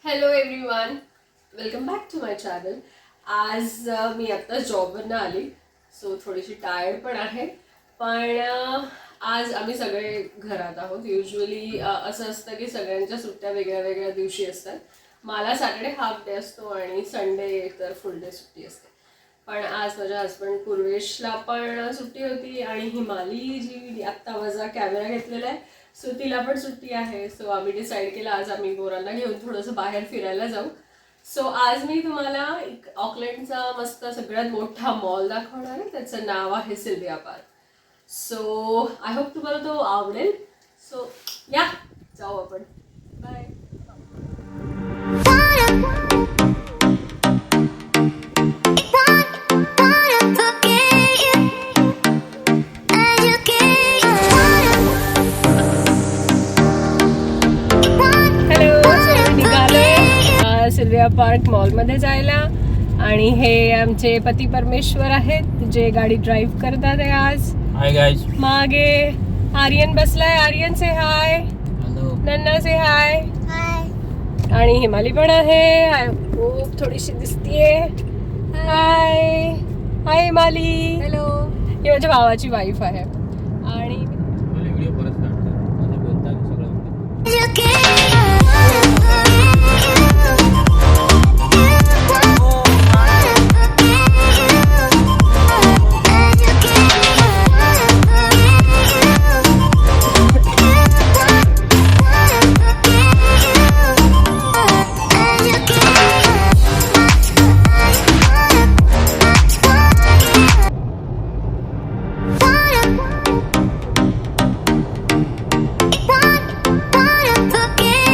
Hello everyone, welcome back to my channel. आज मी आत्ता जॉबवरनं आली, सो थोडीशी टायर्ड पण आहे. पण आज आम्ही सगळे घरात आहोत. युजली असं असतं की सगळ्यांच्या सुट्ट्या वेगळ्या वेगळ्या दिवशी असतात. मला सॅटर्डे हाफ डे असतो आणि संडे तर फुल डे सुट्टी असते. पण आज माझ्या हस्बंड पूर्वेशला पण सुट्टी होती आणि हिमाली जी आत्ता माझा कॅमेरा घेतलेला आहे, सो तिला पण सुट्टी आहे. सो आम्ही डिसाईड केलं आज आम्ही पोरांना घेऊन थोडंसं बाहेर फिरायला जाऊ. सो आज मी तुम्हाला एक ऑकलंडचा मस्त सगळ्यात मोठा मॉल दाखवणार आहे. त्याचं नाव आहे Sylvia Park. So I hope तुम्हाला तो आवडेल. सो या जाऊ आपण. बाय. सिल्विया पार्क मॉलमध्ये जायला. आणि हे आमचे पती परमेश्वर आहेत जे गाडी ड्राईव्ह करतात आहे. आज हाय गाइस. मागे आर्यन बसलाय. आर्यन से हाय. हॅलो. नन्ना से हाय. आणि हिमाली पण आहे. खूप थोडीशी दिसतीये. हाय हाय हिमाली. हॅलो. ही माझ्या भावाची वाईफ आहे. आणि व्हिडिओ परत काढतो आणि बोलता सगळं. Forget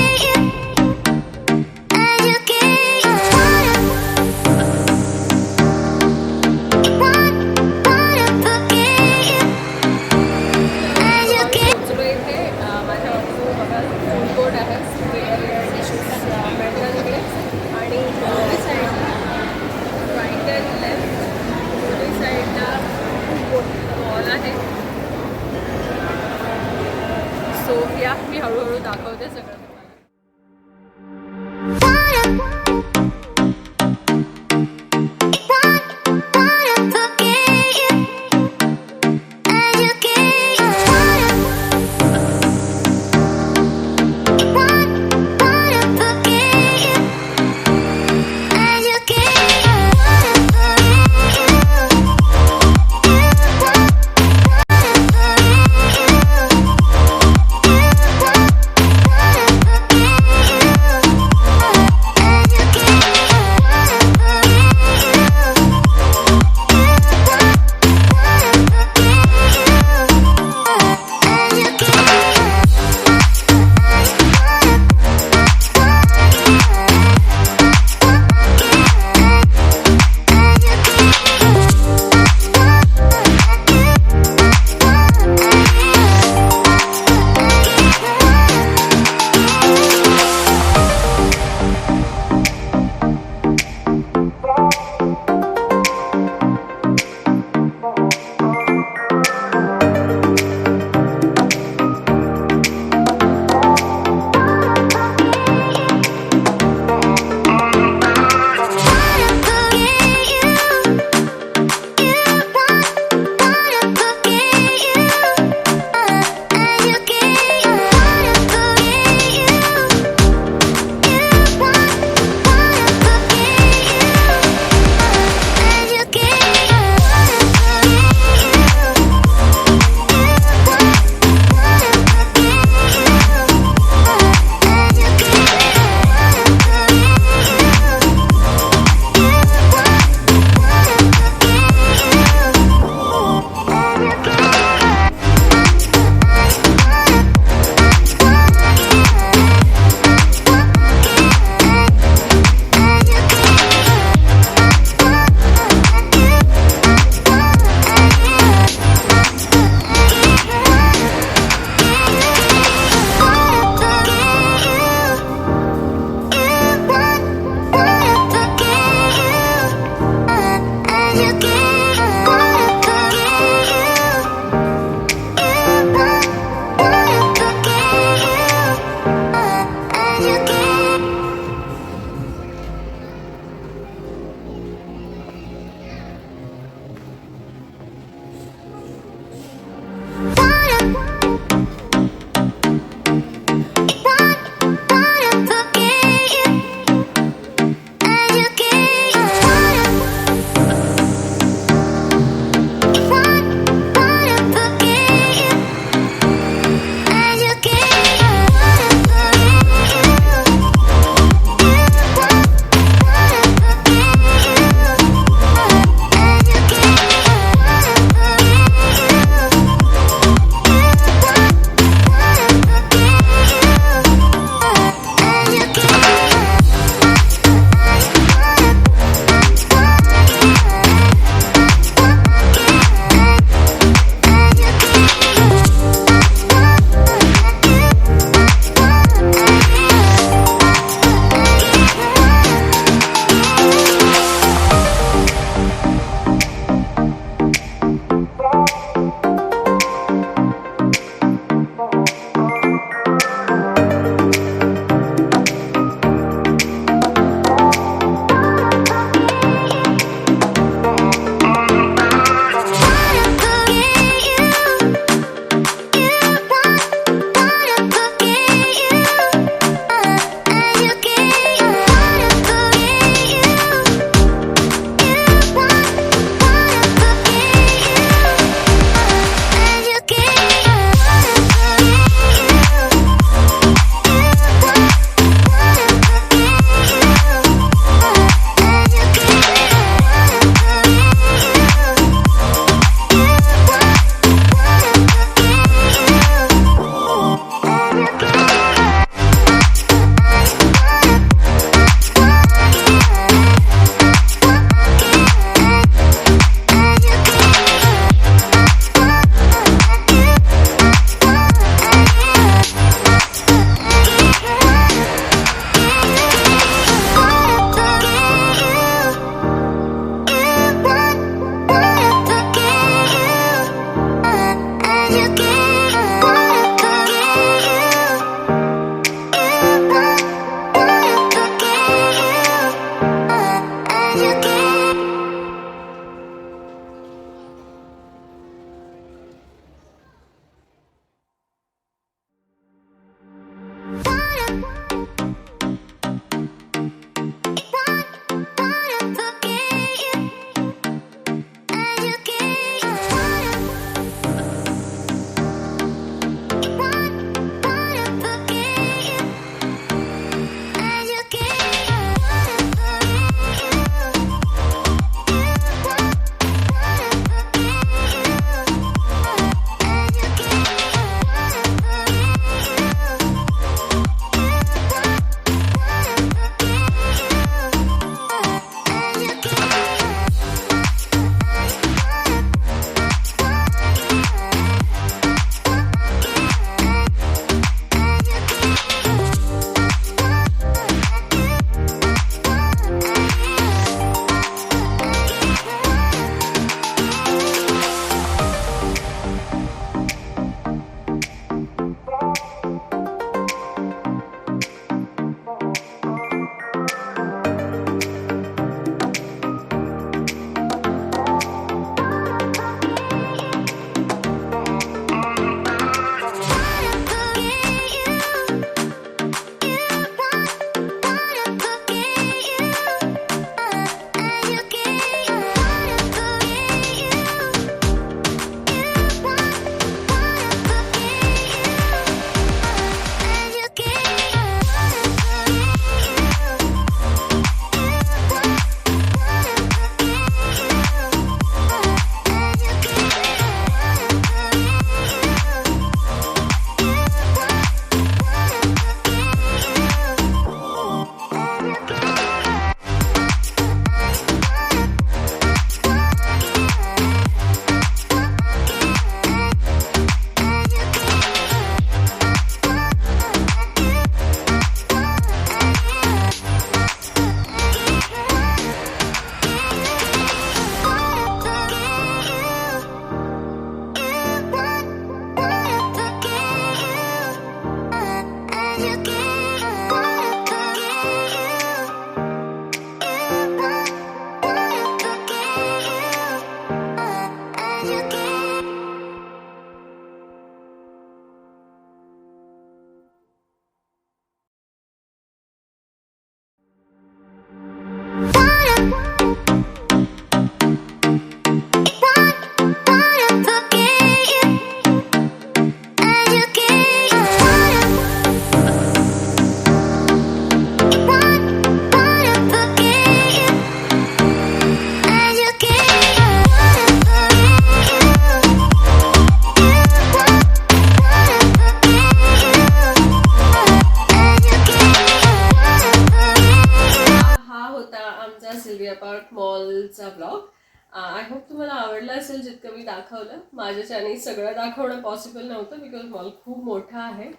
डिअर पार्क मॉलचा ब्लॉग. आय होप तुम्हाला आवडला असेल जितकं मी दाखवलं. माझ्याच्याने सगळं दाखवणं पॉसिबल नव्हतं बिकॉज मॉल खूप मोठा आहे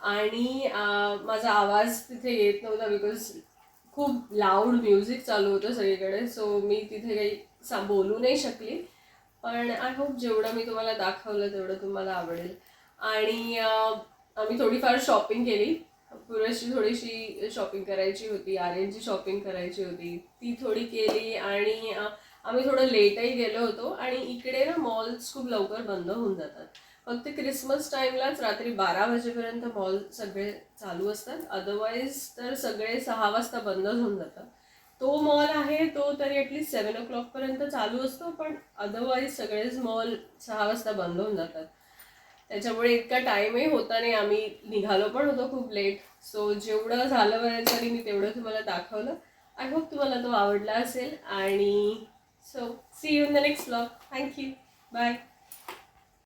आणि माझा आवाज तिथे येत नव्हता बिकॉज खूप लाऊड म्युझिक चालू होतं सगळीकडे. सो मी तिथे काही बोलू नाही शकली. पण आय होप जेवढं मी तुम्हाला दाखवलं तेवढं तुम्हाला आवडेल. आणि आम्ही थोडीफार शॉपिंग केली. पुरेशी थोडीशी शॉपिंग करायची होती. आर्यनची शॉपिंग करायची होती ती थोडी केली. आणि आम्ही थोडं लेटही गेलो होतो. आणि इकडे ना मॉल्स खूप लवकर बंद होऊन जातात. फक्त क्रिसमस टाईमलाच रात्री 12 वाजेपर्यंत मॉल सगळे चालू असतात. अदरवाईज तर सगळे 6 वाजता बंद होऊन जातात. तो मॉल आहे तो तरी ॲटलीस्ट 7 o'clock चालू असतो. पण अदरवाईज सगळेच मॉल 6 वाजता बंद होऊन जातात. त्याच्यामुळे इतका टाईमही होता नाही. आम्ही निघालो पण होतो खूप लेट. सो जेवढं झालं बऱ्याच मी तेवढं तुम्हाला दाखवलं. आय होप तुम्हाला तो आवडला असेल. आणि so see you in the next vlog. Thank you. Bye.